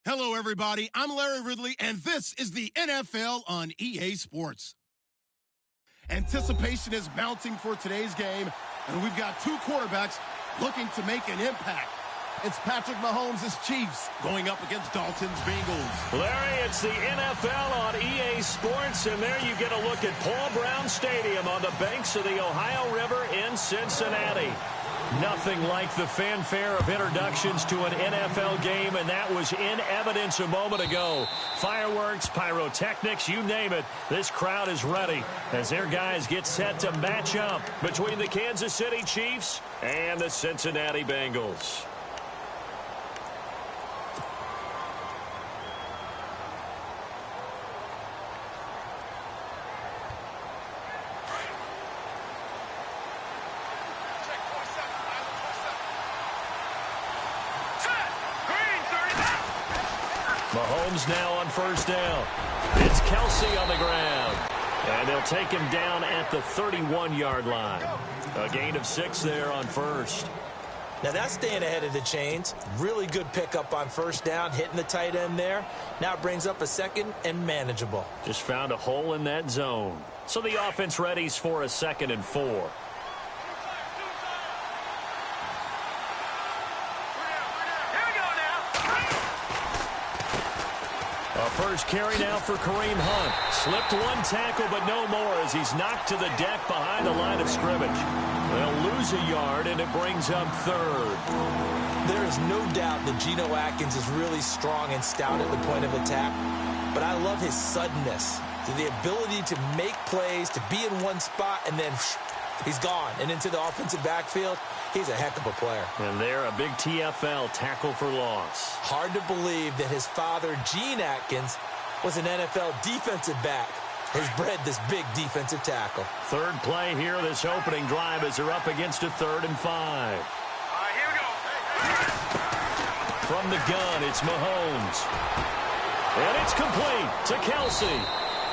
Hello, everybody. I'm Larry Ridley, and this is the NFL on EA Sports. Anticipation is mounting for today's game, and we've got two quarterbacks looking to make an impact. It's Patrick Mahomes' Chiefs going up against Dalton's Bengals. Larry, it's the NFL on EA Sports, and there you get a look at Paul Brown Stadium on the banks of the Ohio River in Cincinnati. Nothing like the fanfare of introductions to an NFL game, and that was in evidence a moment ago. Fireworks, pyrotechnics, you name it. This crowd is ready as their guys get set to match up between the Kansas City Chiefs and the Cincinnati Bengals. Mahomes now on first down. It's Kelsey on the ground. And they'll take him down at the 31-yard line. A gain of 6 there on first. Now that's staying ahead of the chains. Really good pickup on first down, hitting the tight end there. Now it brings up a second and manageable. Just found a hole in that zone. So the offense readies for a 2nd and 4. First carry now for Kareem Hunt. Slipped one tackle, but no more as he's knocked to the deck behind the line of scrimmage. They'll lose a yard, and it brings up 3rd. There is no doubt that Geno Atkins is really strong and stout at the point of attack, but I love his suddenness, the ability to make plays, to be in one spot, and then he's gone and into the offensive backfield. He's a heck of a player. And there, a big TFL, tackle for loss. Hard to believe that his father, Gene Atkins, was an NFL defensive back. Has bred this big defensive tackle. Third play here, this opening drive as they're up against a 3rd and 5. All right, here we go. From the gun, it's Mahomes. And it's complete to Kelsey.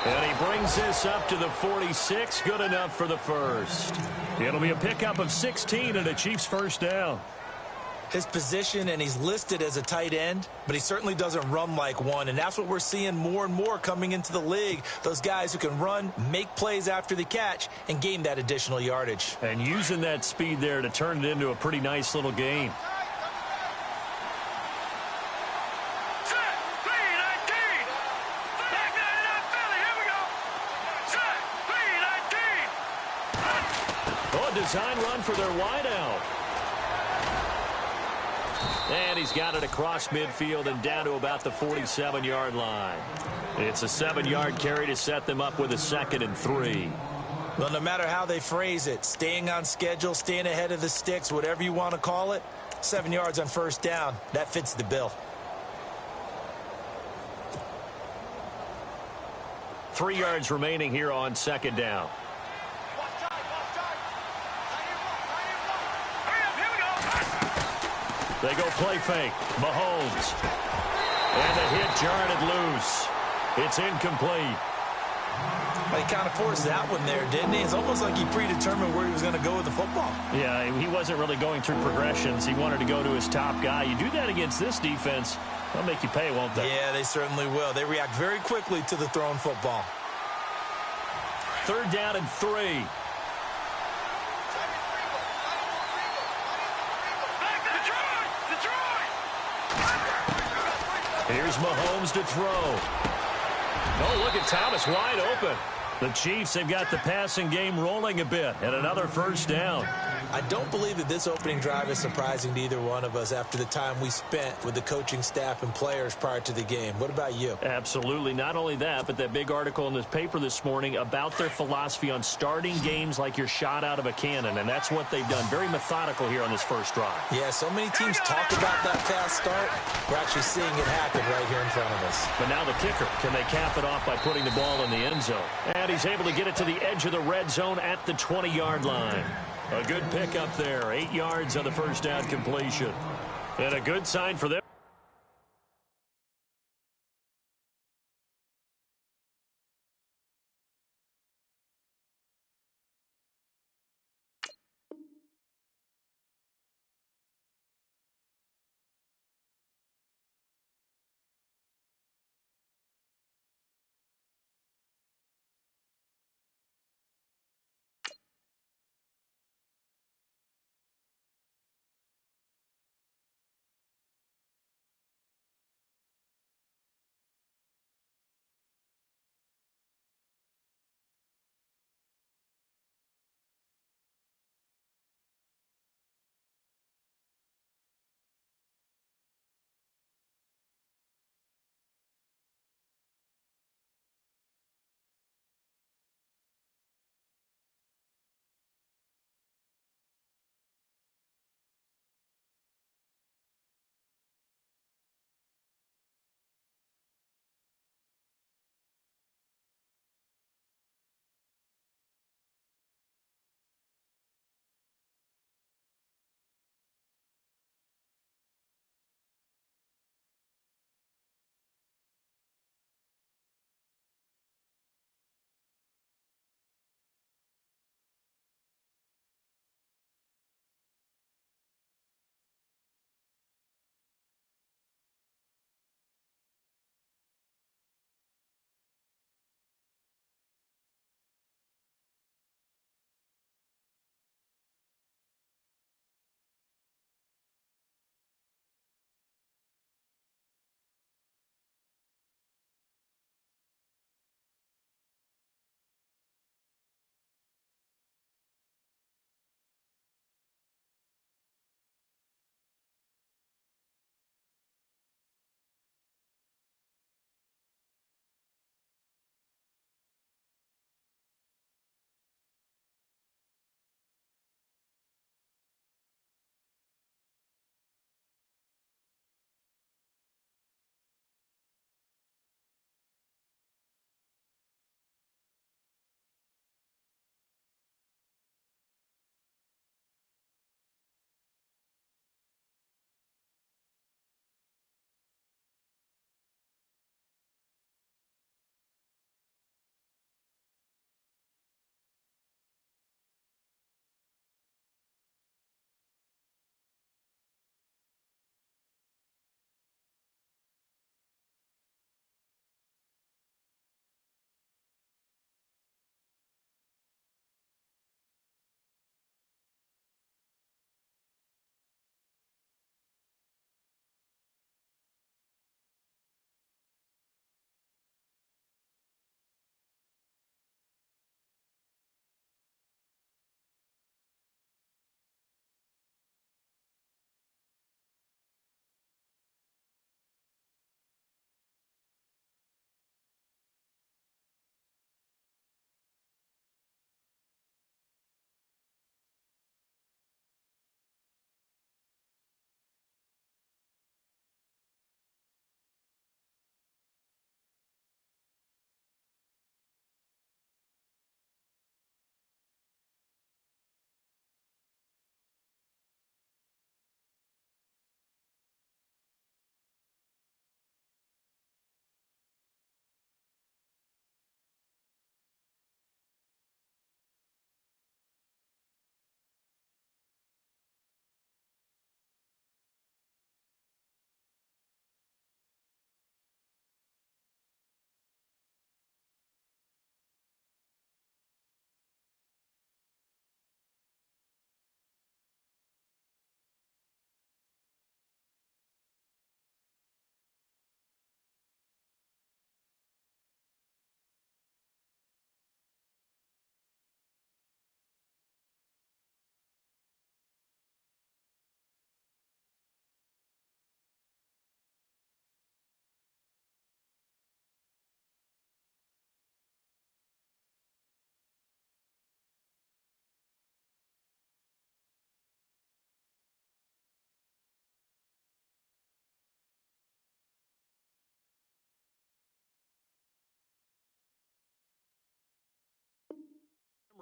And he brings this up to the 46, good enough for the first. It'll be a pickup of 16 and a Chiefs first down. His position, and he's listed as a tight end, but he certainly doesn't run like one, and that's what we're seeing more and more coming into the league. Those guys who can run, make plays after the catch, and gain that additional yardage. And using that speed there to turn it into a pretty nice little game. Design run for their wideout. And he's got it across midfield and down to about the 47-yard line. It's a 7-yard carry to set them up with a 2nd and 3. Well, no matter how they phrase it, staying on schedule, staying ahead of the sticks, whatever you want to call it, 7 yards on first down, that fits the bill. 3 yards remaining here on 2nd down. They go play fake. Mahomes. And the hit jarred loose. It's incomplete. Well, he kind of forced that one there, didn't he? It's almost like he predetermined where he was going to go with the football. Yeah, he wasn't really going through progressions. He wanted to go to his top guy. You do that against this defense, they'll make you pay, won't they? Yeah, they certainly will. They react very quickly to the thrown football. 3rd down and 3. Here's Mahomes to throw. Oh, look at Thomas wide open. The Chiefs have got the passing game rolling a bit, and another first down. I don't believe that this opening drive is surprising to either one of us after the time we spent with the coaching staff and players prior to the game. What about you? Absolutely. Not only that, but that big article in this paper this morning about their philosophy on starting games like you're shot out of a cannon, and that's what they've done. Very methodical here on this first drive. Yeah, so many teams talk about that fast start. We're actually seeing it happen right here in front of us. But now the kicker. Can they cap it off by putting the ball in the end zone? And he's able to get it to the edge of the red zone at the 20-yard line. A good pickup there. 8 yards on the first down completion. And a good sign for them.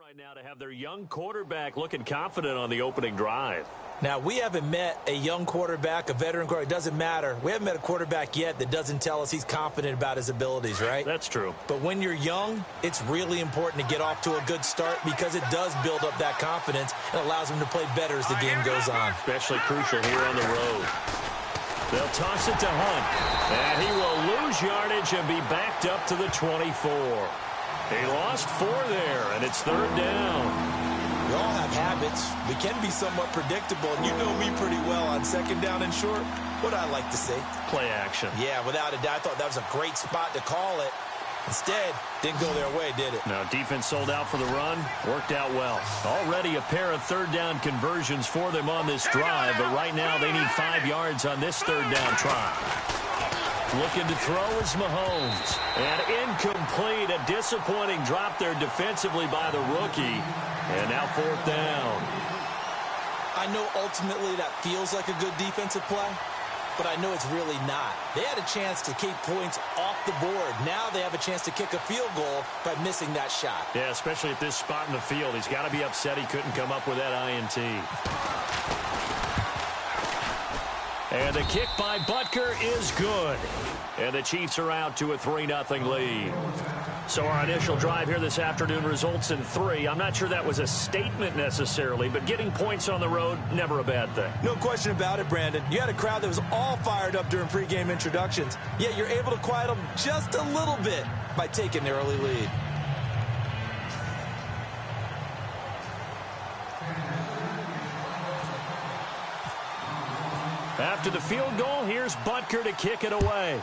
right now to have their young quarterback looking confident on the opening drive. Now, we haven't met a young quarterback, a veteran quarterback. It doesn't matter. We haven't met a quarterback yet that doesn't tell us he's confident about his abilities, right? That's true. But when you're young, it's really important to get off to a good start because it does build up that confidence and allows him to play better as the game goes on. Especially crucial here on the road. They'll toss it to Hunt. And he will lose yardage and be backed up to the 24. He lost 4 there, and it's 3rd down. We all have habits. We can be somewhat predictable, and you know me pretty well on 2nd down and short. What I like to say? Play action. Yeah, without a doubt. I thought that was a great spot to call it. Instead, didn't go their way, did it? No, defense sold out for the run. Worked out well. Already a pair of 3rd down conversions for them on this drive, but right now they need 5 yards on this 3rd down try. Looking to throw is Mahomes. And incomplete. A disappointing drop there defensively by the rookie. And now 4th down. I know ultimately that feels like a good defensive play, but I know it's really not. They had a chance to keep points off the board. Now they have a chance to kick a field goal by missing that shot. Yeah, especially at this spot in the field. He's got to be upset he couldn't come up with that INT. And the kick by Butker is good. And the Chiefs are out to a 3-0 lead. So our initial drive here this afternoon results in 3. I'm not sure that was a statement necessarily, but getting points on the road, never a bad thing. No question about it, Brandon. You had a crowd that was all fired up during pregame introductions, yet you're able to quiet them just a little bit by taking the early lead. After the field goal, here's Butker to kick it away.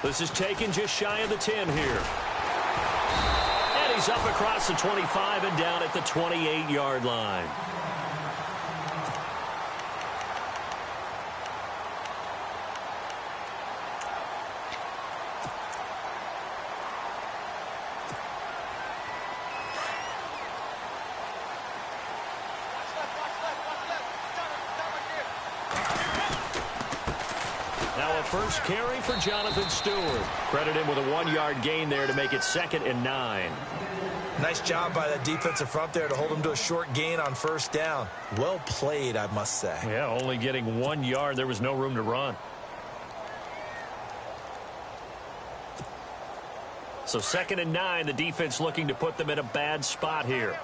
This is taken just shy of the 10 here. And he's up across the 25 and down at the 28-yard line. First carry for Jonathan Stewart. Credit him with a 1-yard gain there to make it 2nd and 9. Nice job by that defensive front there to hold him to a short gain on 1st down. Well played, I must say. Yeah, only getting 1 yard. There was no room to run. So 2nd and 9, the defense looking to put them in a bad spot here.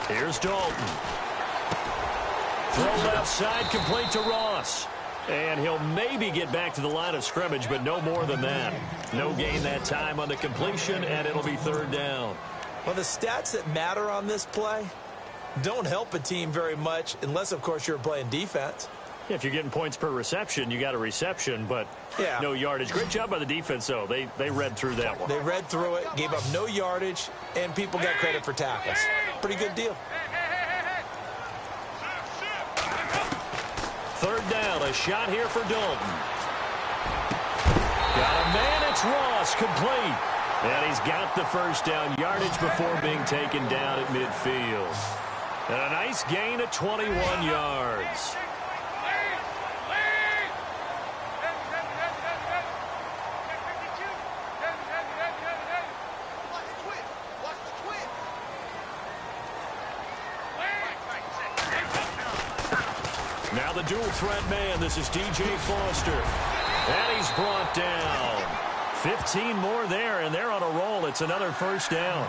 Here's Dalton. Throw outside, complete to Ross. And he'll maybe get back to the line of scrimmage, but no more than that. No gain that time on the completion, and it'll be 3rd down. Well, the stats that matter on this play don't help a team very much unless, of course, you're playing defense. Yeah, if you're getting points per reception, you got a reception, but no yardage. Great job by the defense, though. They read through that one. They read through it, gave up no yardage, and people got credit for tackles. Pretty good deal. 3rd down, a shot here for Dalton. Got a man, it's Ross, complete. And he's got the 1st down yardage before being taken down at midfield. And a nice gain of 21 yards. Now the dual threat man, this is DJ Foster. And he's brought down. 15 more there, and they're on a roll. It's another 1st down.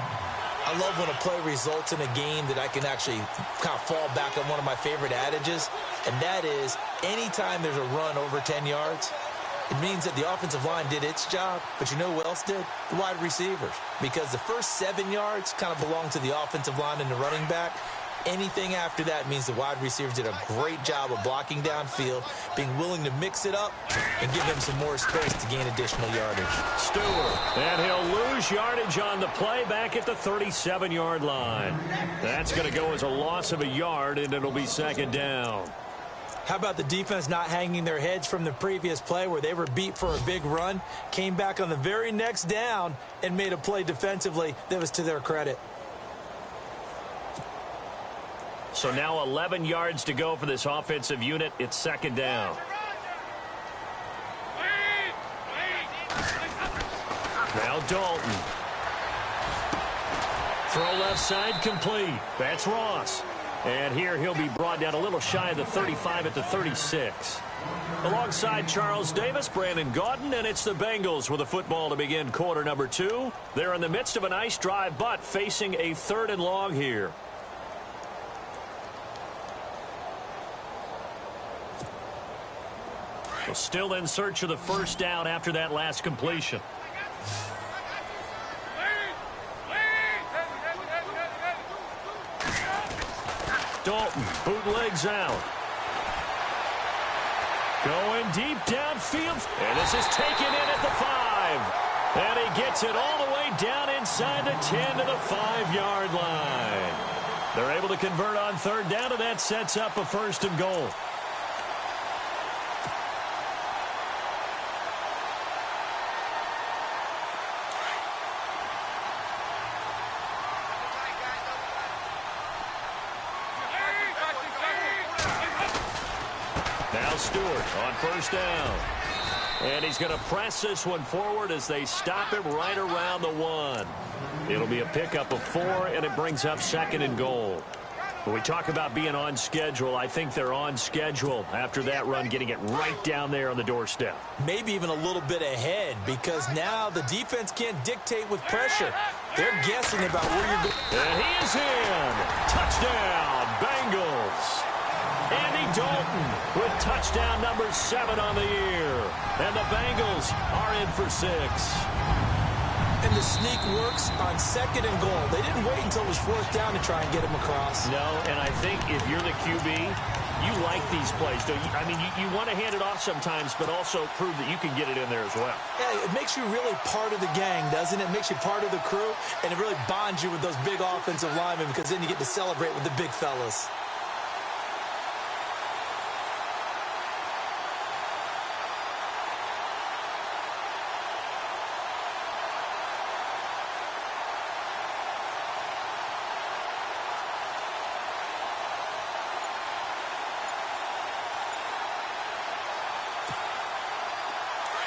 I love when a play results in a game that I can actually kind of fall back on one of my favorite adages, and that is anytime there's a run over 10 yards, it means that the offensive line did its job, but you know who else did? The wide receivers. Because the first 7 yards kind of belong to the offensive line and the running back. Anything after that means the wide receivers did a great job of blocking downfield, being willing to mix it up, and give them some more space to gain additional yardage. Stewart, and he'll lose yardage on the play back at the 37-yard line. That's going to go as a loss of a yard, and it'll be 2nd down. How about the defense not hanging their heads from the previous play where they were beat for a big run, came back on the very next down, and made a play defensively that was to their credit. So now 11 yards to go for this offensive unit. It's second down. Now Dalton. Throw left side complete. That's Ross. And here he'll be brought down a little shy of the 35 at the 36. Alongside Charles Davis, Brandon Gaudin, and it's the Bengals with the football to begin quarter number 2. They're in the midst of a nice drive, but facing a 3rd and long here. Well, still in search of the first down after that last completion. Dalton, bootlegs out. Going deep downfield. And this is taken in at the 5. And he gets it all the way down inside the 10 to the 5-yard line. They're able to convert on 3rd down, and that sets up a 1st and goal. Stewart on 1st down. And he's going to press this one forward as they stop him right around the 1. It'll be a pickup of 4, and it brings up 2nd and goal. When we talk about being on schedule, I think they're on schedule after that run, getting it right down there on the doorstep. Maybe even a little bit ahead, because now the defense can't dictate with pressure. They're guessing about where you're going. And he is in. Touchdown, Bengals. Andy Dalton with touchdown number 7 on the year. And the Bengals are in for 6. And the sneak works on 2nd and goal. They didn't wait until it was 4th down to try and get him across. No, and I think if you're the QB, you like these plays, don't you? I mean, you want to hand it off sometimes, but also prove that you can get it in there as well. Yeah, it makes you really part of the gang, doesn't it? It makes you part of the crew, and it really bonds you with those big offensive linemen, because then you get to celebrate with the big fellas.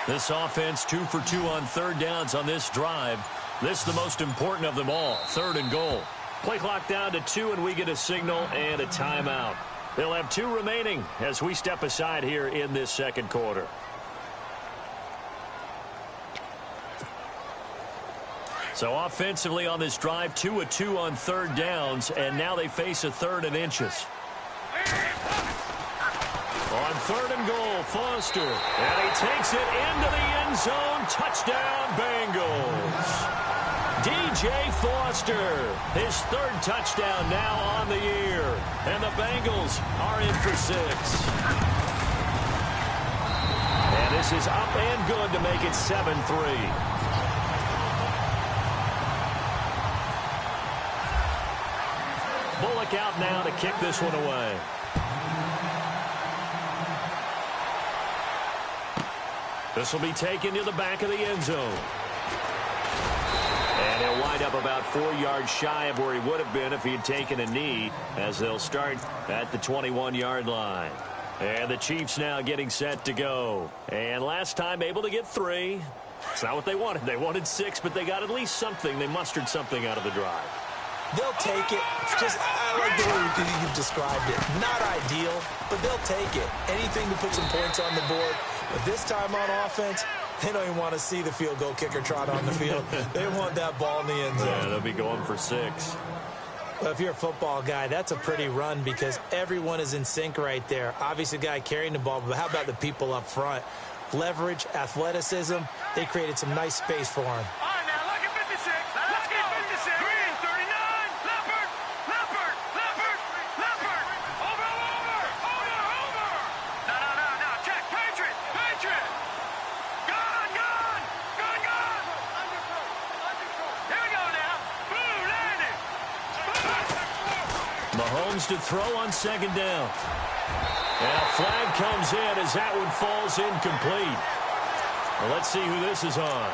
This offense 2 for 2 on 3rd downs on this drive. This is the most important of them all, 3rd and goal. Play clock down to 2, and we get a signal and a timeout. They'll have 2 remaining as we step aside here in this 2nd quarter. So offensively on this drive, 2 of 2 on 3rd downs, and now they face a 3rd and inches. On 3rd and goal, Foster. And he takes it into the end zone. Touchdown, Bengals. DJ Foster, his 3rd touchdown now on the year. And the Bengals are in for 6. And this is up and good to make it 7-3. Bullock out now to kick this one away. This will be taken to the back of the end zone. And he'll wind up about 4 yards shy of where he would have been if he had taken a knee, as they'll start at the 21-yard line. And the Chiefs now getting set to go. And last time able to get 3. It's not what they wanted. They wanted 6, but they got at least something. They mustered something out of the drive. They'll take it. I like the way you've described it. Not ideal, but they'll take it. Anything to put some points on the board. But this time on offense, they don't even want to see the field goal kicker trot on the field. They want that ball in the end zone. Yeah, they'll be going for 6. Well, if you're a football guy, that's a pretty run, because everyone is in sync right there. Obviously, the guy carrying the ball, but how about the people up front? Leverage, athleticism, they created some nice space for him. Mahomes to throw on 2nd down. And a flag comes in as that one falls incomplete. Well, let's see who this is on.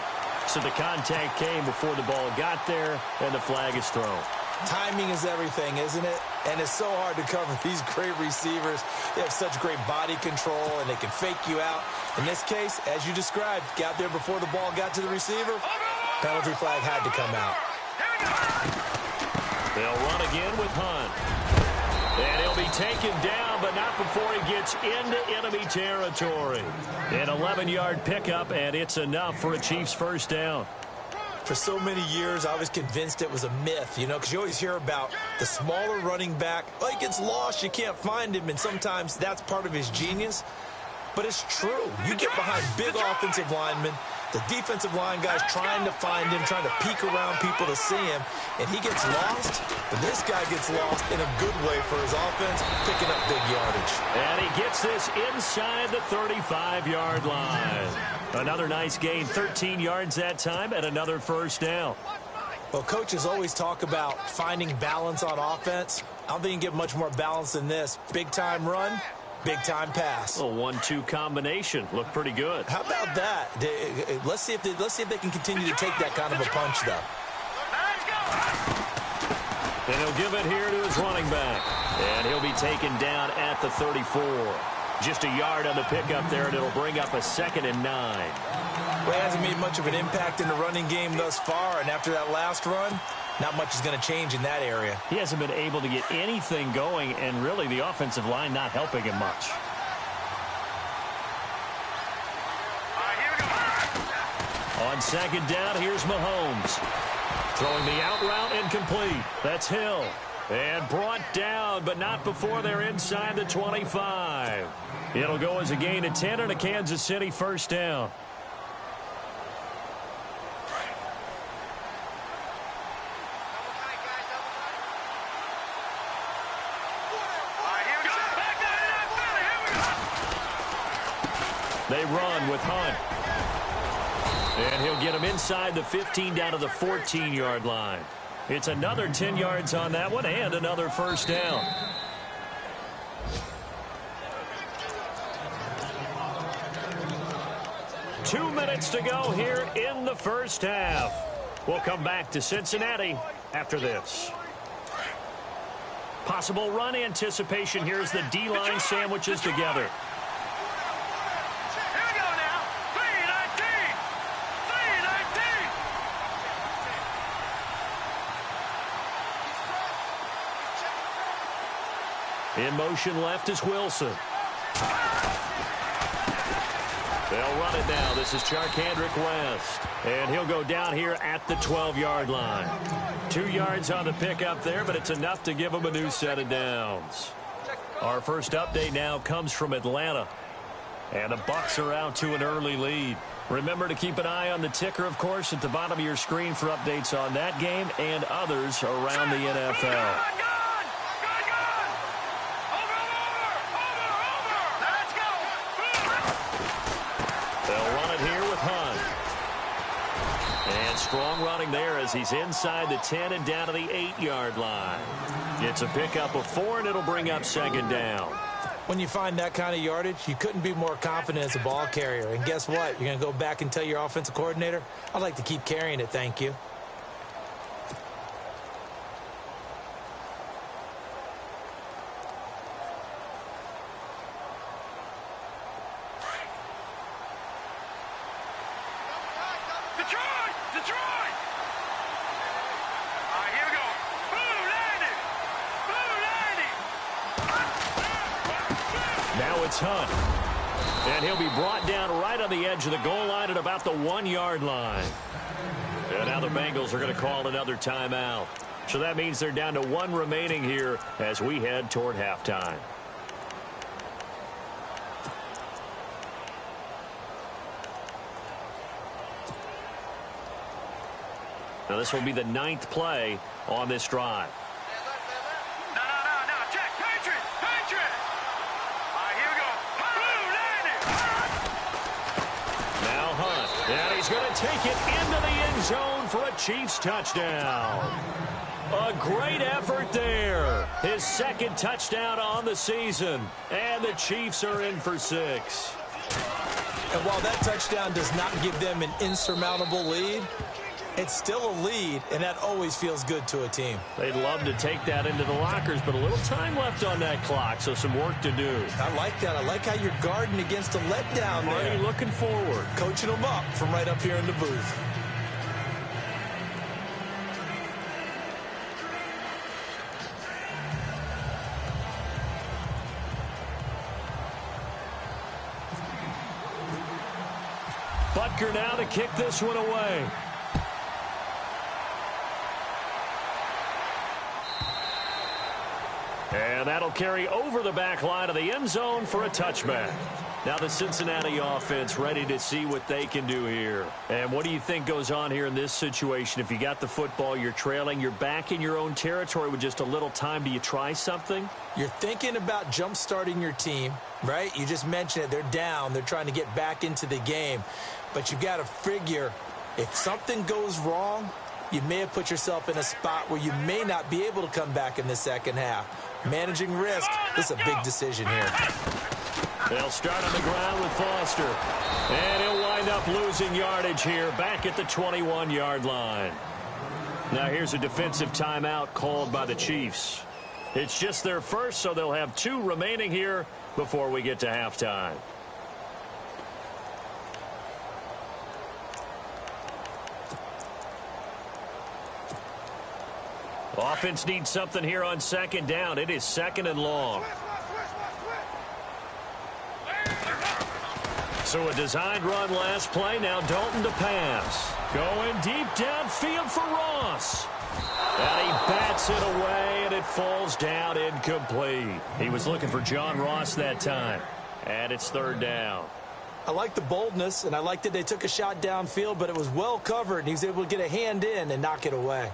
So the contact came before the ball got there, and the flag is thrown. Timing is everything, isn't it? And it's so hard to cover these great receivers. They have such great body control, and they can fake you out. In this case, as you described, got there before the ball got to the receiver. Penalty flag had to come out. They'll run again with Hunt. And he'll be taken down, but not before he gets into enemy territory. An 11-yard pickup, and it's enough for a Chiefs first down. For so many years, I was convinced it was a myth, you know, because you always hear about the smaller running back. Oh, he gets lost, you can't find him, and sometimes that's part of his genius. But it's true. You get behind big offensive linemen, the defensive line guys trying to find him, trying to peek around people to see him, and he gets lost. But this guy gets lost in a good way for his offense, picking up big yardage. And he gets this inside the 35-yard line. Another nice gain, 13 yards that time, and another first down. Well, coaches always talk about finding balance on offense. I don't think you can get much more balance than this. Big-time run, big-time pass. A 1-2 combination. Looked pretty good. How about that? Let's see if they can continue to take that kind of a punch, though. And he'll give it here to his running back. And he'll be taken down at the 34. Just a yard on the pickup there, and it'll bring up a 2nd and 9. Well, he hasn't made much of an impact in the running game thus far, and after that last run, not much is going to change in that area. He hasn't been able to get anything going, and really the offensive line not helping him much. On 2nd down, here's Mahomes. Throwing the out route incomplete. That's Hill. And brought down, but not before they're inside the 25. It'll go as a gain of 10 and a Kansas City first down. They run with Hunt. And he'll get him inside the 15 down to the 14-yard line. It's another 10 yards on that one and another first down. Two minutes to go here in the first half. We'll come back to Cincinnati after this. Possible run anticipation. Here's the D-line sandwiches together. In motion left is Wilson. They'll run it now. This is Charkandrick West. And he'll go down here at the 12-yard line. 2 yards on the pickup there, but it's enough to give him a new set of downs. Our first update now comes from Atlanta. And the Bucs are out to an early lead. Remember to keep an eye on the ticker, of course, at the bottom of your screen for updates on that game and others around the NFL. Strong running there as he's inside the 10 and down to the 8-yard line. It's a pickup of 4, and it'll bring up 2nd down. When you find that kind of yardage, you couldn't be more confident as a ball carrier. And guess what? You're going to go back and tell your offensive coordinator, I'd like to keep carrying it, thank you. Hunt. And he'll be brought down right on the edge of the goal line at about the 1-yard line. And now the Bengals are going to call another timeout. So that means they're down to 1 remaining here as we head toward halftime. Now this will be the 9th play on this drive. He's going to take it into the end zone for a Chiefs touchdown. A great effort there. His 2nd touchdown on the season. And the Chiefs are in for 6. And while that touchdown does not give them an insurmountable lead, It's still a lead, and that always feels good to a team. They'd love to take that into the lockers, but a little time left on that clock, so some work to do. I like that. I like how you're guarding against a letdown there. Already looking forward. Coaching them up from right up here in the booth. Butker now to kick this one away. And that'll carry over the back line of the end zone for a touchback. Now the Cincinnati offense ready to see what they can do here. And what do you think goes on here in this situation? If you got the football, you're trailing, you're back in your own territory with just a little time. Do you try something? You're thinking about jump-starting your team, right? You just mentioned it. They're down. They're trying to get back into the game. But you got to figure if something goes wrong, you may have put yourself in a spot where you may not be able to come back in the second half. Managing risk, this is a big decision here. They'll start on the ground with Foster. And he'll wind up losing yardage here back at the 21-yard line. Now here's a defensive timeout called by the Chiefs. It's just their first, so they'll have 2 remaining here before we get to halftime. Offense needs something here on second down. It is second and long. So a designed run last play. Now Dalton to pass. Going deep downfield for Ross. And he bats it away, and it falls down incomplete. He was looking for John Ross that time. And it's third down. I like the boldness, and I like that they took a shot downfield, but it was well covered, and he was able to get a hand in and knock it away.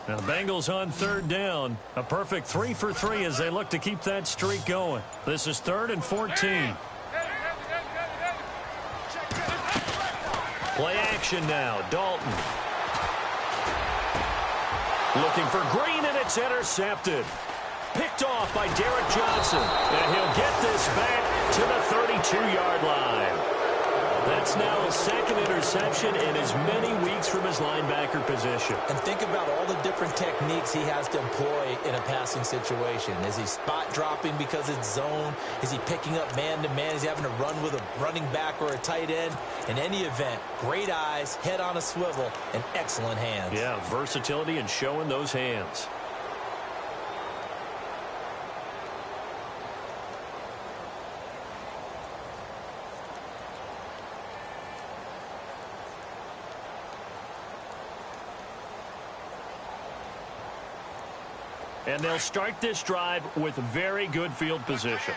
Now the Bengals on third down. A perfect 3 for 3 as they look to keep that streak going. This is 3rd and 14. Play action now. Dalton. Looking for Green, and it's intercepted. Picked off by Derek Johnson. And he'll get this back to the 32-yard line. That's now his second interception in as many weeks from his linebacker position. And think about all the different techniques he has to employ in a passing situation. Is he spot dropping because it's zone? Is he picking up man-to-man? Is he having to run with a running back or a tight end? In any event, great eyes, head on a swivel, and excellent hands. Yeah, versatility and showing those hands. And they'll start this drive with very good field position.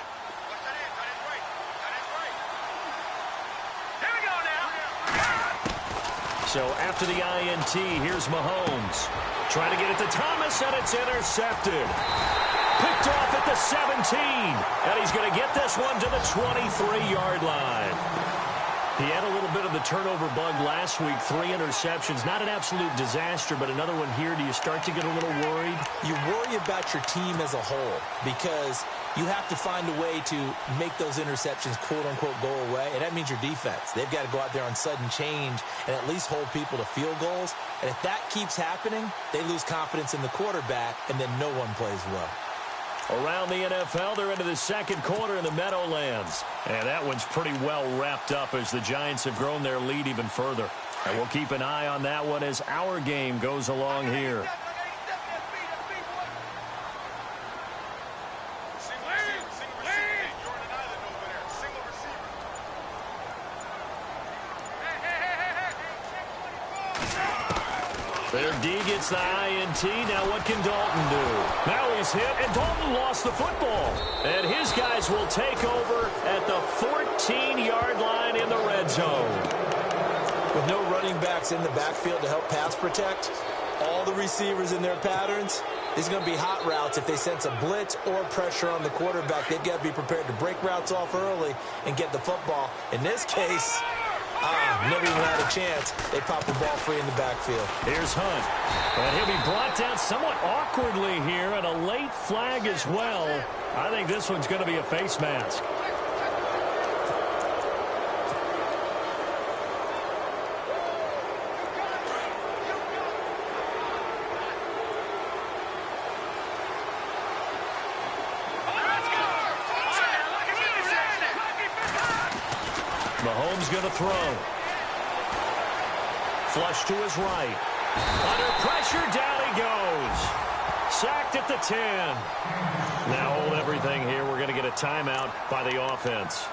So after the INT, here's Mahomes. Trying to get it to Thomas, and it's intercepted. Picked off at the 17. And he's going to get this one to the 23-yard line. He had a little bit of the turnover bug last week, 3 interceptions. Not an absolute disaster, but another one here. Do you start to get a little worried? You worry about your team as a whole because you have to find a way to make those interceptions, quote-unquote, go away, and that means your defense. They've got to go out there on sudden change and at least hold people to field goals. And if that keeps happening, they lose confidence in the quarterback, and then no one plays well. Around the NFL, they're into the second quarter in the Meadowlands. And that one's pretty well wrapped up as the Giants have grown their lead even further. And we'll keep an eye on that one as our game goes along here. Their D gets the INT. Now what can Dalton do? Now he's hit, and Dalton lost the football. And his guys will take over at the 14-yard line in the red zone. With no running backs in the backfield to help pass protect, all the receivers in their patterns, these are going to be hot routes. If they sense a blitz or pressure on the quarterback, they've got to be prepared to break routes off early and get the football. In this case, Never even had a chance. They pop the ball free in the backfield. Here's Hunt. And he'll be brought down somewhat awkwardly here, and a late flag as well. I think this one's going to be a face mask. Mahomes going to throw. Flush to his right. Under pressure, down he goes. Sacked at the 10. Now hold everything here. We're going to get a timeout by the offense,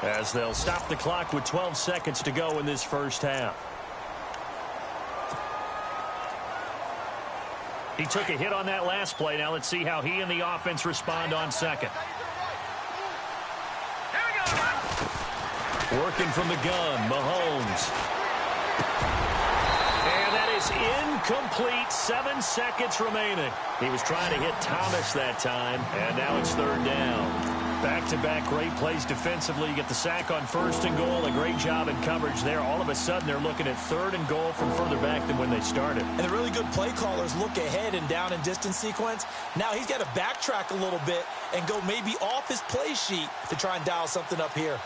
as they'll stop the clock with 12 seconds to go in this first half. He took a hit on that last play. Now let's see how he and the offense respond on second. Working from the gun, Mahomes. And that is incomplete. 7 seconds remaining. He was trying to hit Thomas that time, and now it's third down. Back-to-back great plays defensively. You get the sack on 1st and goal. A great job in coverage there. All of a sudden, they're looking at 3rd and goal from further back than when they started. And the really good play callers look ahead and down and distance sequence. Now he's got to backtrack a little bit and go maybe off his play sheet to try and dial something up here.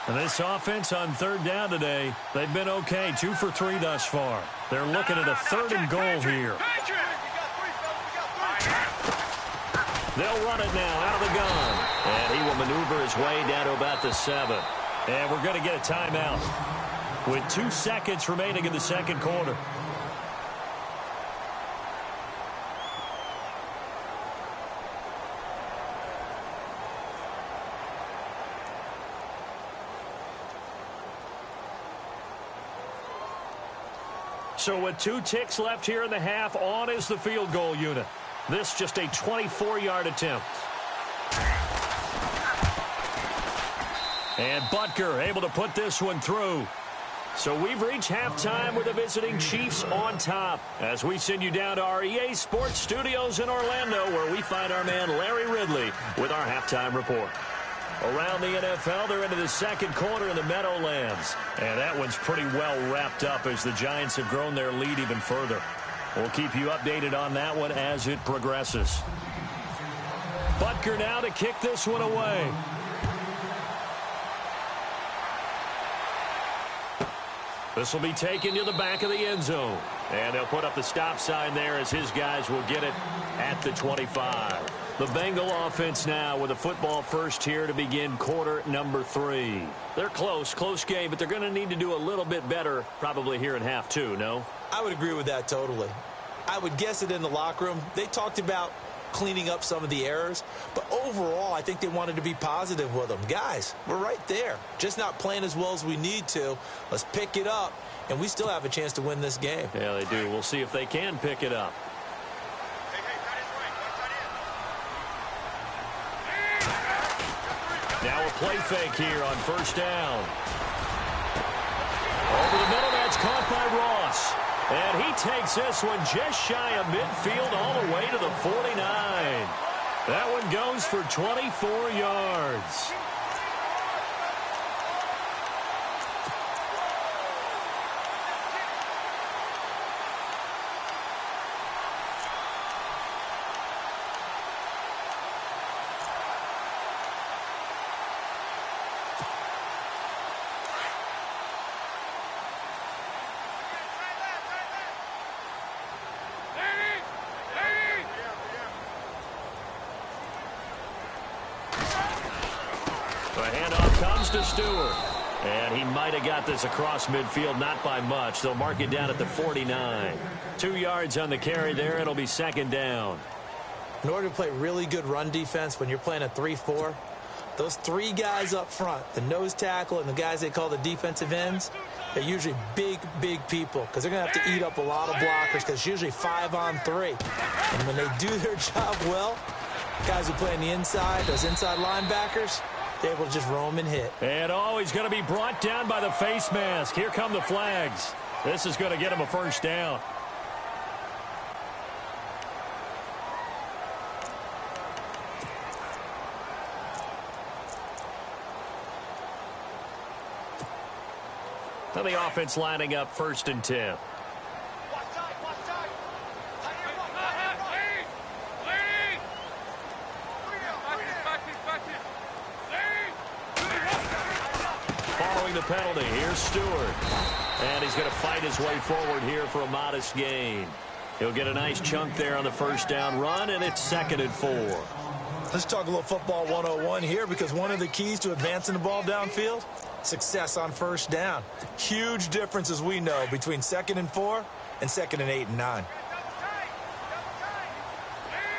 And this offense on 3rd down today, they've been okay. 2 for 3 thus far. They're looking at a 3rd and goal here. They'll run it now out of the gun. And he will maneuver his way down to about the 7. And we're going to get a timeout with 2 seconds remaining in the second quarter. So with 2 ticks left here in the half, on is the field goal unit. This just a 24-yard attempt. And Butker able to put this one through. So we've reached halftime with the visiting Chiefs on top, as we send you down to our EA Sports Studios in Orlando, where we find our man Larry Ridley with our halftime report. Around the NFL, they're into the second quarter in the Meadowlands. And that one's pretty well wrapped up as the Giants have grown their lead even further. We'll keep you updated on that one as it progresses. Butker now to kick this one away. This will be taken to the back of the end zone. And they'll put up the stop sign there as his guys will get it at the 25. The Bengal offense now with a football first here to begin quarter number 3. They're close game, but they're going to need to do a little bit better probably here in half 2, no? I would agree with that totally. I would guess it in the locker room. They talked about cleaning up some of the errors, but overall I think they wanted to be positive with them. Guys, we're right there. Just not playing as well as we need to. Let's pick it up, and we still have a chance to win this game. Yeah, they do. We'll see if they can pick it up. Now a play fake here on first down. Over the middle, that's caught by Ross. And he takes this one just shy of midfield all the way to the 49. That one goes for 24 yards. To Stewart. And he might have got this across midfield, not by much. They'll mark it down at the 49. 2 yards on the carry there. It'll be second down. In order to play really good run defense when you're playing a 3-4, those 3 guys up front, the nose tackle and the guys they call the defensive ends, they're usually big people because they're going to have to eat up a lot of blockers because it's usually 5 on 3. And when they do their job well, guys who play on the inside, those inside linebackers, they're able to just roam and hit. And he's going to be brought down by the face mask. Here come the flags. This is going to get him a first down. And the offense lining up 1st and 10. Following the penalty, here's Stewart. And he's going to fight his way forward here for a modest gain. He'll get a nice chunk there on the 1st down run, and it's 2nd and 4. Let's talk a little football 101 here, because one of the keys to advancing the ball downfield, success on 1st down. Huge difference, as we know, between 2nd and 4 and 2nd and 8 and 9.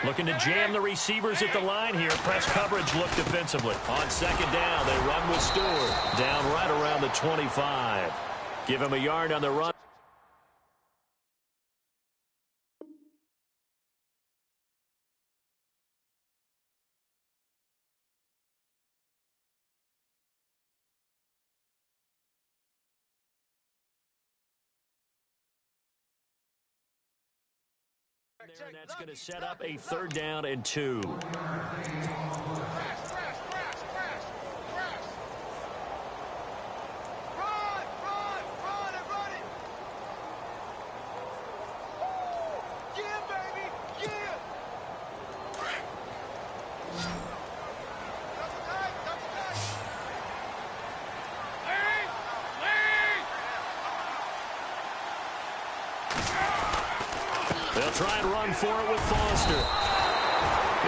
Looking to jam the receivers at the line here. Press coverage look defensively. On 2nd down, they run with Stewart. Down right around the 25. Give him a yard on the run. And that's going to set up a 3rd down and 2. They'll try and run for it with Foster.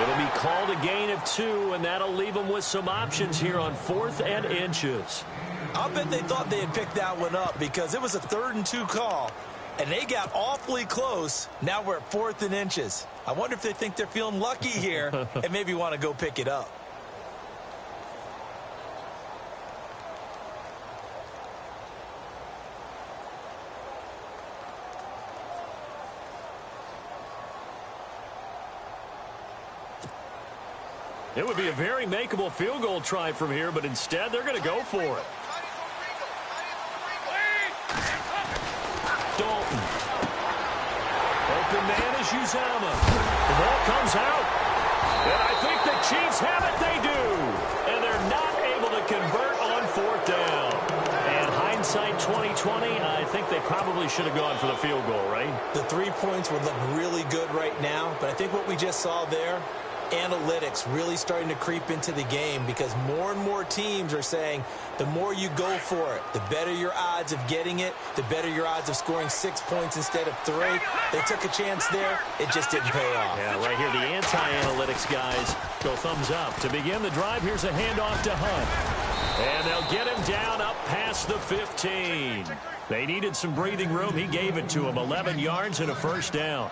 It'll be called a gain of 2, and that'll leave them with some options here on 4th and inches. I'll bet they thought they had picked that one up, because it was a 3rd and 2 call, and they got awfully close. Now we're at 4th and inches. I wonder if they think they're feeling lucky here and maybe want to go pick it up. It would be a very makeable field goal try from here, but instead they're going to go for it. Dalton. Open man is Uzama. The ball comes out. And I think the Chiefs have it. They do. And they're not able to convert on 4th down. And hindsight 2020, I think they probably should have gone for the field goal, right? The 3 points would look really good right now, but I think what we just saw there, analytics really starting to creep into the game, because more and more teams are saying the more you go for it, the better your odds of getting it, the better your odds of scoring 6 points instead of 3. They took a chance there. It just didn't pay off. Yeah, right here, the anti-analytics guys go thumbs up. To begin the drive, here's a handoff to Hunt. And they'll get him down up past the 15. They needed some breathing room. He gave it to him. 11 yards and a 1st down.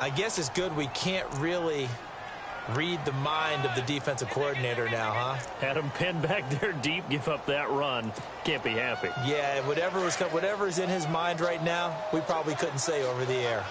I guess it's good we can't really read the mind of the defensive coordinator now, huh? Had him pinned back there deep, give up that run. Can't be happy. Yeah, whatever is in his mind right now, we probably couldn't say over the air.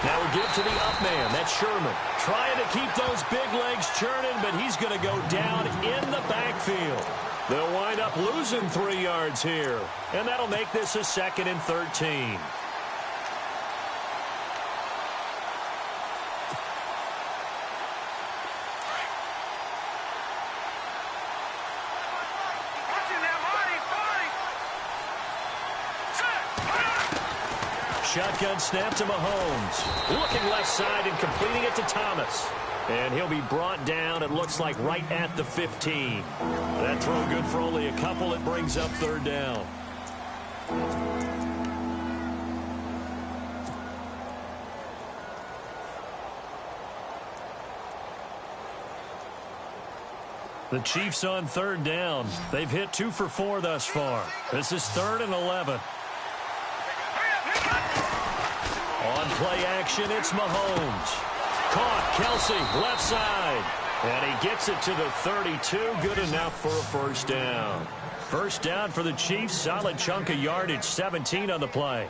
Now we give to the up man. That's Sherman. Trying to keep those big legs churning, but he's going to go down in the backfield. They'll wind up losing 3 yards here. And that'll make this a 2nd and 13. Shotgun snap to Mahomes. Looking left side and completing it to Thomas. And he'll be brought down, it looks like, right at the 15. That throw good for only a couple. It brings up 3rd down. The Chiefs on 3rd down. They've hit 2 for 4 thus far. This is 3rd and 11. On play action, it's Mahomes. Caught, Kelsey, left side. And he gets it to the 32. Good enough for a 1st down. 1st down for the Chiefs. Solid chunk of yardage. 17 on the play.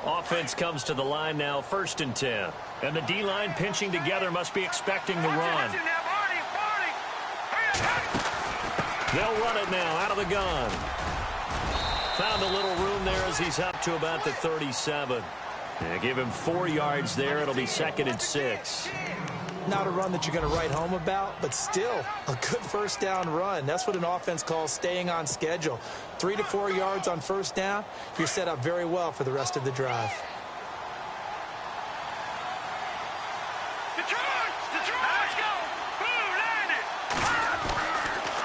Offense comes to the line now. 1st and 10. And the D-line pinching together must be expecting the run. They'll run it now out of the gun. Found a little room there as he's up to about the 37. Give him 4 yards there. It'll be 2nd and 6. Not a run that you're going to write home about, but still a good first down run. That's what an offense calls staying on schedule. 3 to 4 yards on first down. You're set up very well for the rest of the drive.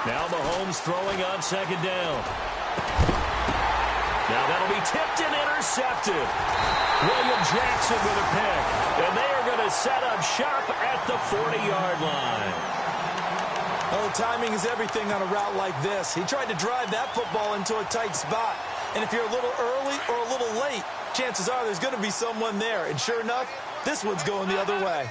Now Mahomes throwing on 2nd down. Now that'll be tipped and intercepted. William Jackson with a pick. And they are going to set up shop at the 40-yard line. Oh, timing is everything on a route like this. He tried to drive that football into a tight spot. And if you're a little early or a little late, chances are there's going to be someone there. And sure enough, this one's going the other way.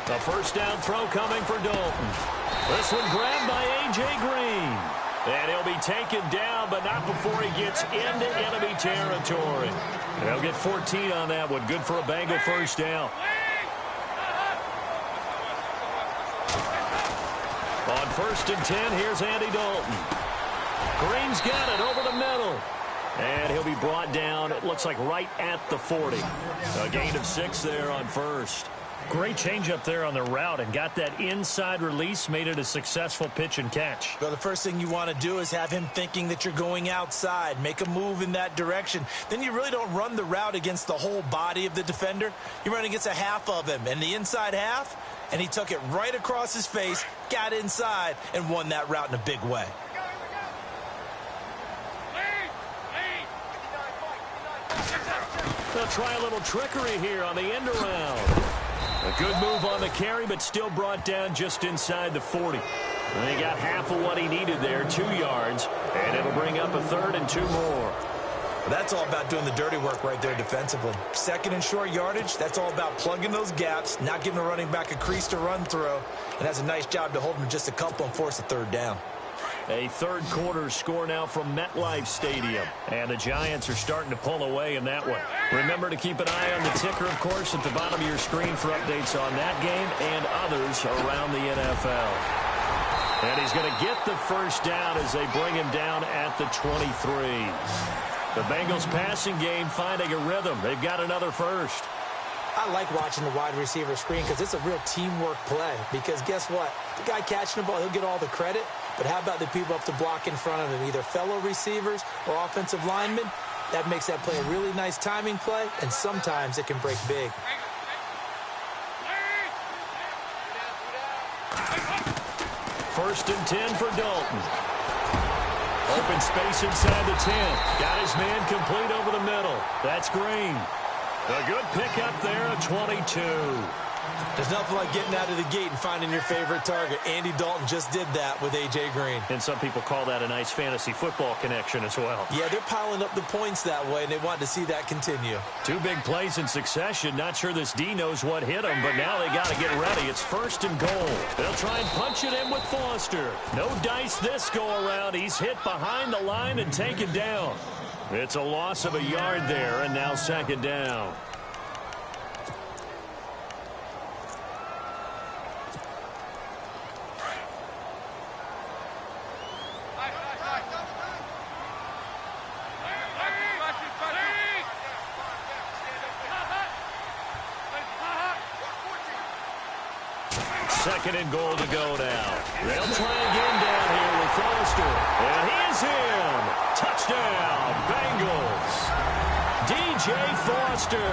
A first down throw coming for Dalton. This one grabbed by A.J. Green. And he'll be taken down, but not before he gets into enemy territory. And he'll get 14 on that one. Good for a Bengal first down. On 1st and 10, here's Andy Dalton. Green's got it over the middle. And he'll be brought down, it looks like right at the 40. A gain of 6 there on 1st. Great change up there on the route and got that inside release, made it a successful pitch and catch. Well, the first thing you want to do is have him thinking that you're going outside, make a move in that direction. Then you really don't run the route against the whole body of the defender. You run against a half of him, and the inside half, and he took it right across his face, got inside, and won that route in a big way. They'll try a little trickery here on the end around. A good move on the carry, but still brought down just inside the 40. And they got half of what he needed there, 2 yards, and it'll bring up a 3rd and 2 more. Well, that's all about doing the dirty work right there defensively. 2nd and short yardage, that's all about plugging those gaps, not giving a running back a crease to run through, and that's a nice job to hold him just a couple and force a 3rd down. A 3rd quarter score now from MetLife Stadium. And the Giants are starting to pull away in that one. Remember to keep an eye on the ticker, of course, at the bottom of your screen for updates on that game and others around the NFL. And he's going to get the first down as they bring him down at the 23. The Bengals passing game finding a rhythm. They've got another first. I like watching the wide receiver screen because it's a real teamwork play. Because guess what? The guy catching the ball, he'll get all the credit. But how about the people up to block in front of him, either fellow receivers or offensive linemen? That makes that play a really nice timing play, and sometimes it can break big. First and 10 for Dalton. Open space inside the 10. Got his man complete over the middle. That's Green. A good pickup there at 22. There's nothing like getting out of the gate and finding your favorite target. Andy Dalton just did that with A.J. Green. And some people call that a nice fantasy football connection as well. Yeah, they're piling up the points that way, and they want to see that continue. 2 big plays in succession. Not sure this D knows what hit him, but now they got to get ready. It's 1st and goal. They'll try and punch it in with Foster. No dice this go-around. He's hit behind the line and taken down. It's a loss of a yard there, and now 2nd down. Second and goal to go now. They'll try again down here with Foster. And he's in. Touchdown, Bengals. DJ Foster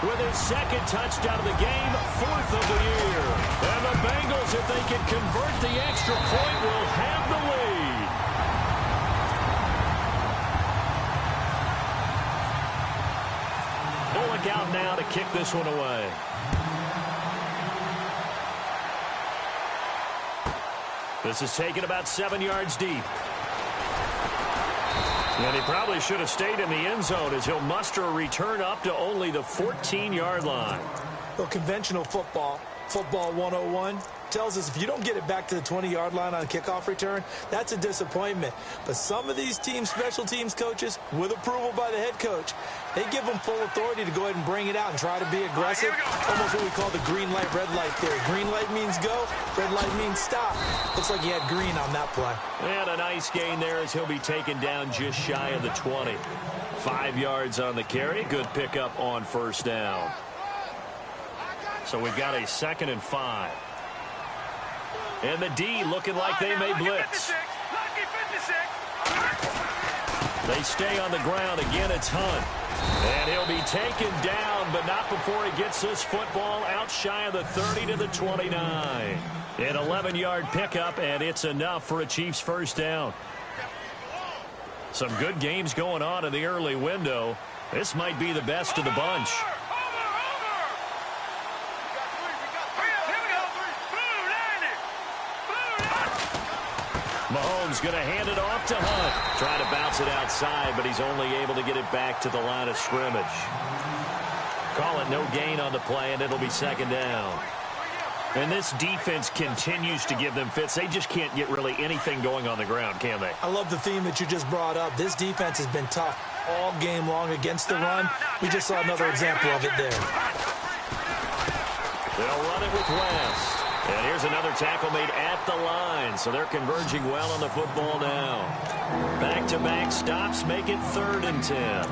with his 2nd touchdown of the game, 4th of the year. And the Bengals, if they can convert the extra point, will have the lead. Bullock out now to kick this one away. This is taken about 7 yards deep. And he probably should have stayed in the end zone as he'll muster a return up to only the 14-yard line. Well, conventional football, football 101, tells us if you don't get it back to the 20-yard line on a kickoff return, that's a disappointment. But some of these teams, special teams coaches, with approval by the head coach, they give them full authority to go ahead and bring it out and try to be aggressive. Almost what we call the green light, red light theory. Green light means go, red light means stop. Looks like he had green on that play. And a nice gain there as he'll be taken down just shy of the 20. 5 yards on the carry. Good pickup on first down. So we've got a 2nd and 5. And the D looking like they may blitz. They stay on the ground. Again, it's Hunt. And he'll be taken down, but not before he gets this football out shy of the 30 to the 29. An 11-yard pickup, and it's enough for a Chiefs first down. Some good games going on in the early window. This might be the best of the bunch. Mahomes going to hand it off to Hunt. Trying to bounce it outside, but he's only able to get it back to the line of scrimmage. Call it no gain on the play, and it'll be 2nd down. And this defense continues to give them fits. They just can't get really anything going on the ground, can they? I love the theme that you just brought up. This defense has been tough all game long against the run. We just saw another example of it there. They'll run it with West. And here's another tackle made at the line. So they're converging well on the football now. Back-to-back stops make it 3rd and 10.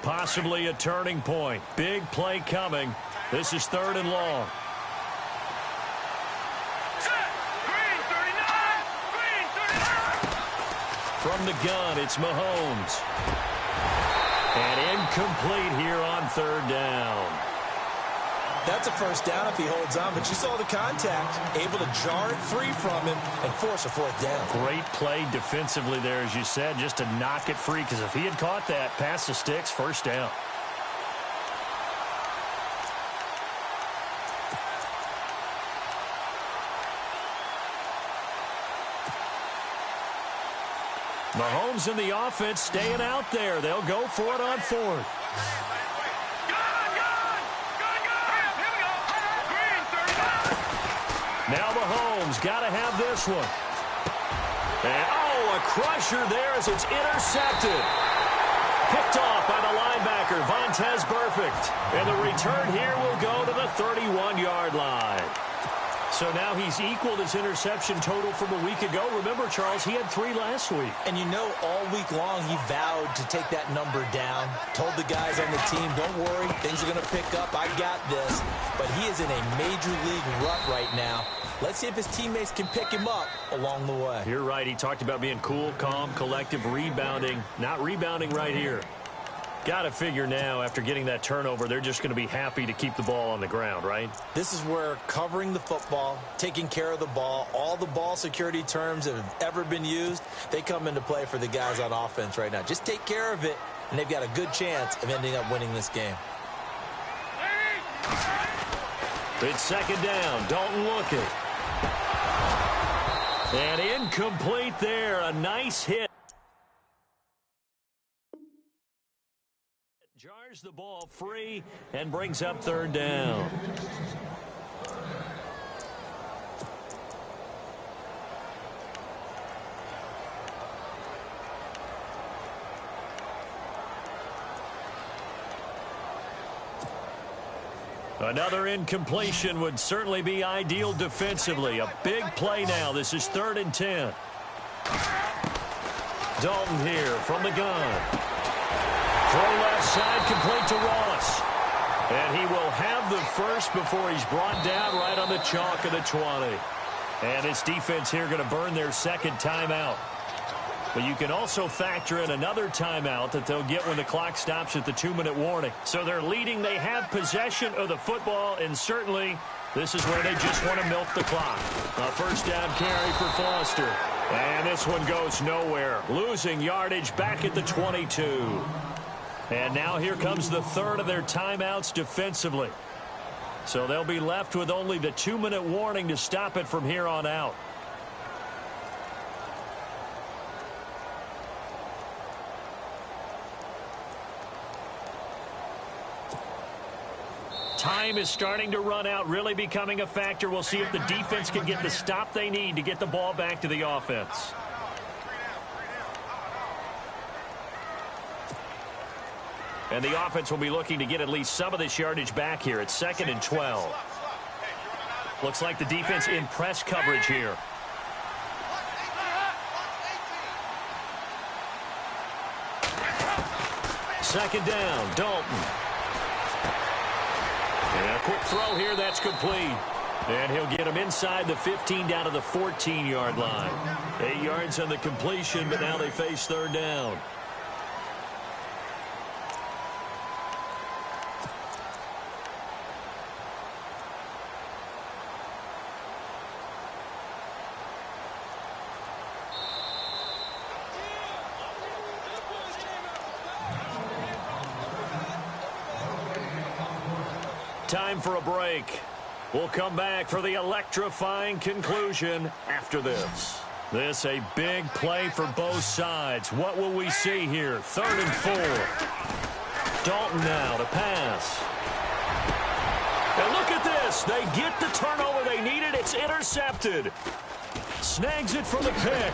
Possibly a turning point. Big play coming. This is 3rd and long. From the gun, it's Mahomes. And incomplete here on 3rd down. That's a first down if he holds on, but you saw the contact. Able to jar it free from him and force a 4th down. Great play defensively there, as you said, just to knock it free, because if he had caught that, past the sticks, first down. Mahomes and the offense staying out there. They'll go for it on 4th. Now Mahomes got to have this one. And, a crusher there as it's intercepted. Picked off by the linebacker, Vontaze Burfict. And the return here will go to the 31-yard line. So now he's equaled his interception total from a week ago. Remember, Charles, he had 3 last week. And you know, all week long he vowed to take that number down. Told the guys on the team, don't worry, things are going to pick up. I got this. But he is in a major league rut right now. Let's see if his teammates can pick him up along the way. You're right. He talked about being cool, calm, collective, rebounding. Not rebounding right here. Got to figure now, after getting that turnover, they're just going to be happy to keep the ball on the ground, right? This is where covering the football, taking care of the ball, all the ball security terms that have ever been used, they come into play for the guys on offense right now. Just take care of it, and they've got a good chance of ending up winning this game. It's 2nd down. Dalton looking. And incomplete there. A nice hit. Jars the ball free and brings up 3rd down. Another incompletion would certainly be ideal defensively. A big play now. This is 3rd and 10. Dalton here from the gun. Throw left side, complete to Ross. And he will have the first before he's brought down right on the chalk of the 20. And this defense here going to burn their 2nd timeout. But you can also factor in another timeout that they'll get when the clock stops at the 2-minute warning. So they're leading. They have possession of the football, and certainly this is where they just want to milk the clock. A first down carry for Foster. And this one goes nowhere. Losing yardage back at the 22. And now here comes the 3rd of their timeouts defensively. So they'll be left with only the 2-minute warning to stop it from here on out. Time is starting to run out, really becoming a factor. We'll see if the defense can get the stop they need to get the ball back to the offense. And the offense will be looking to get at least some of this yardage back here. It's 2nd and 12. Looks like the defense in press coverage here. Second down, Dalton. And a quick throw here, that's complete. And he'll get him inside the 15 down to the 14-yard line. 8 yards on the completion, but now they face 3rd down. Time for a break. We'll come back for the electrifying conclusion after this. This a big play for both sides. What will we see here? 3rd and 4. Dalton now to pass. And look at this. They get the turnover they needed. It's intercepted. Snags it for the pick.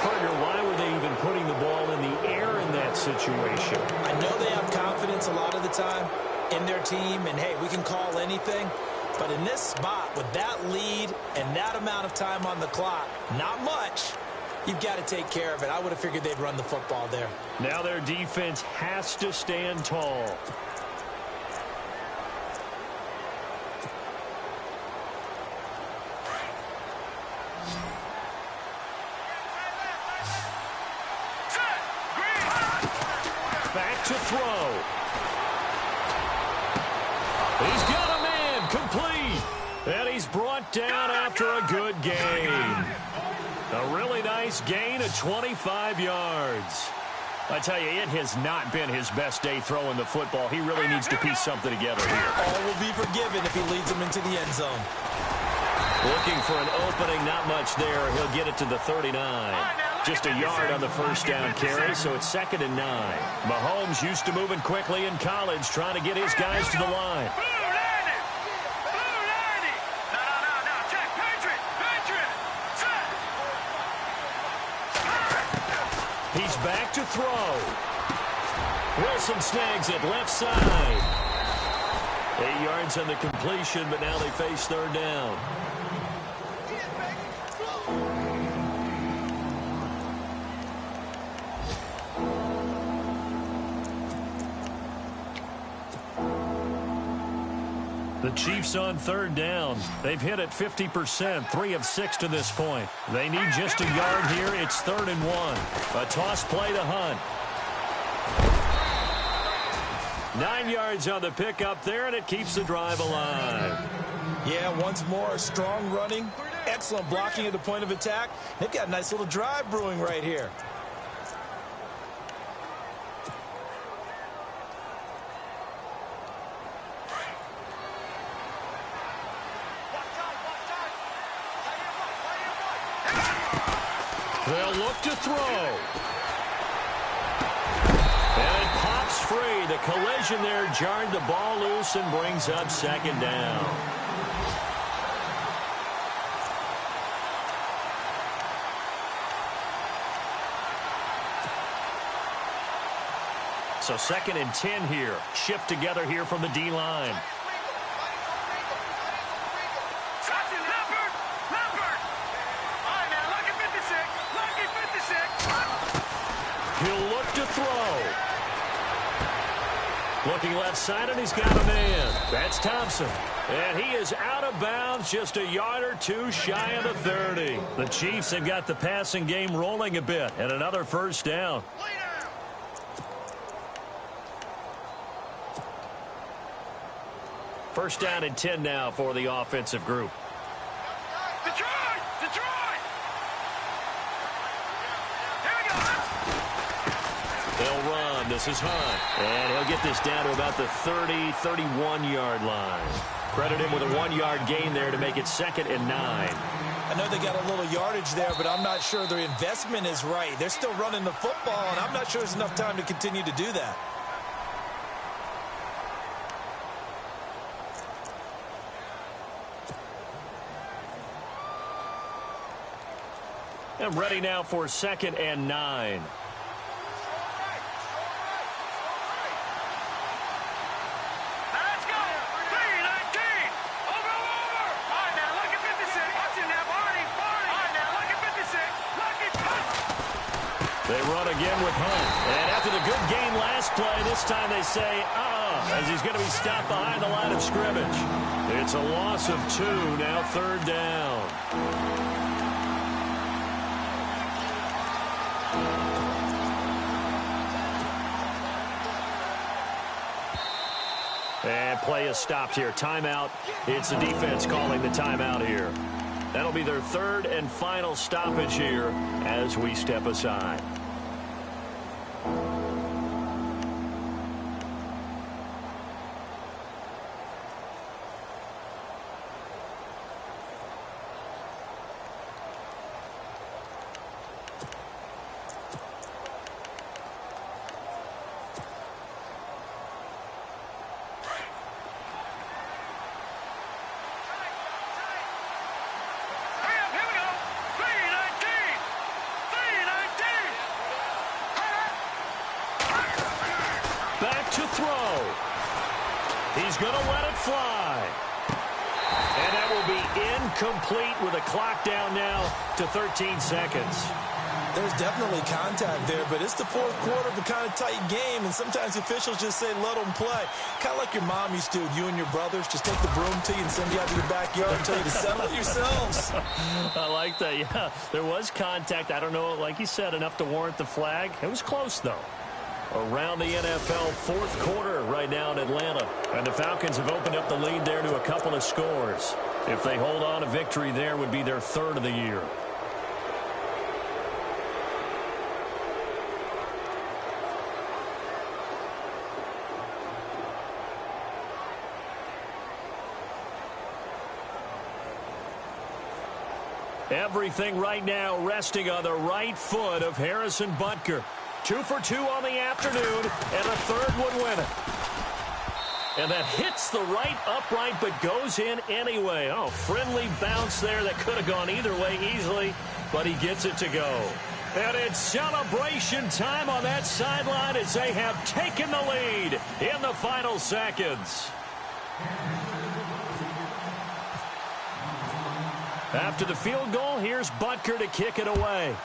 Partner, why were they even putting the ball in the air in that situation? I know they have confidence a lot of the time in their team, and hey, we can call anything. But in this spot, with that lead and that amount of time on the clock, not much, you've got to take care of it. I would have figured they'd run the football there. Now their defense has to stand tall. Back to throw. He's got a man complete. And he's brought down after a good gain. A really nice gain of 25 yards. I tell you, it has not been his best day throwing the football. He really needs to piece something together here. All will be forgiven if he leads them into the end zone. Looking for an opening, not much there. He'll get it to the 39. Just a yard on the first down carry, so it's 2nd and 9. Mahomes used to moving quickly in college, trying to get his guys to the line. He's back to throw. Wilson snags it left side. 8 yards on the completion, but now they face 3rd down. The Chiefs on 3rd down. They've hit it 50%, 3 of 6 to this point. They need just a yard here. It's 3rd and 1. A toss play to Hunt. 9 yards on the pickup there, and it keeps the drive alive. Yeah, once more, strong running, excellent blocking at the point of attack. They've got a nice little drive brewing right here. They'll look to throw. And it pops free. The collision there jarred the ball loose and brings up 2nd down. So 2nd and 10 here. Shift together here from the D-line. He'll look to throw. Looking left side, and he's got a man. That's Thompson. And he is out of bounds, just a yard or two shy of the 30. The Chiefs have got the passing game rolling a bit, and another 1st down. First down and 10 now for the offensive group. They'll run. This is Hunt. And he'll get this down to about the 30, 31-yard line. Credit him with a 1-yard gain there to make it 2nd and 9. I know they got a little yardage there, but I'm not sure their investment is right. They're still running the football, and I'm not sure there's enough time to continue to do that. And ready now for 2nd and 9. They run again with Hunt. And after the good game last play, this time they say, as he's going to be stopped behind the line of scrimmage. It's a loss of 2, now 3rd down. And play is stopped here. Timeout. It's the defense calling the timeout here. That'll be their 3rd and final stoppage here as we step aside. To throw. He's going to let it fly. And that will be incomplete with a clock down now to 13 seconds. There's definitely contact there, but it's the 4th quarter of a kind of tight game, and sometimes officials just say let them play. Kind of like your mom used to, you and your brothers, just take the broom to you and send you out to your backyard and tell you to settle it yourselves. I like that, yeah. There was contact. I don't know, like you said, enough to warrant the flag. It was close, though. Around the NFL 4th quarter right now in Atlanta. And the Falcons have opened up the lead there to a couple of scores. If they hold on, a victory there would be their 3rd of the year. Everything right now resting on the right foot of Harrison Butker. 2 for 2 on the afternoon, and a 3rd would win it. And that hits the right upright, but goes in anyway. Oh, friendly bounce there that could have gone either way easily, but he gets it to go. And it's celebration time on that sideline as they have taken the lead in the final seconds. After the field goal, here's Butker to kick it away.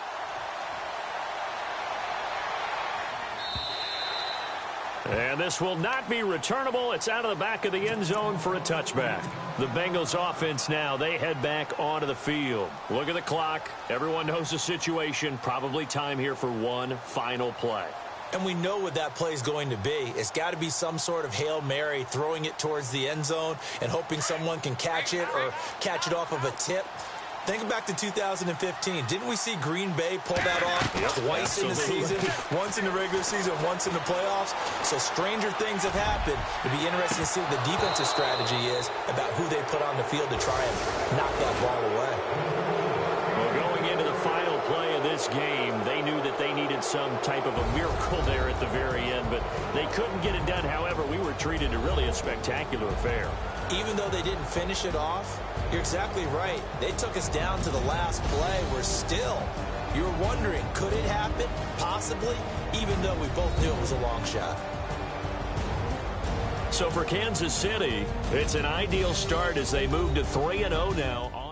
And this will not be returnable. It's out of the back of the end zone for a touchback. The Bengals offense now, they head back onto the field. Look at the clock. Everyone knows the situation. Probably time here for one final play. And we know what that play is going to be. It's got to be some sort of Hail Mary, throwing it towards the end zone and hoping someone can catch it or catch it off of a tip. Think back to 2015. Didn't we see Green Bay pull that off twice in the season? Once in the regular season, once in the playoffs. So stranger things have happened. It'd be interesting to see what the defensive strategy is about who they put on the field to try and knock that ball away. Well, going into the final play of this game, they knew that they needed some type of a miracle there at the very end, but they couldn't get it done. However, we were treated to really a spectacular affair. Even though they didn't finish it off, you're exactly right. They took us down to the last play. We're still, you're wondering, could it happen? Possibly, even though we both knew it was a long shot. So for Kansas City, it's an ideal start as they move to 3-0 now.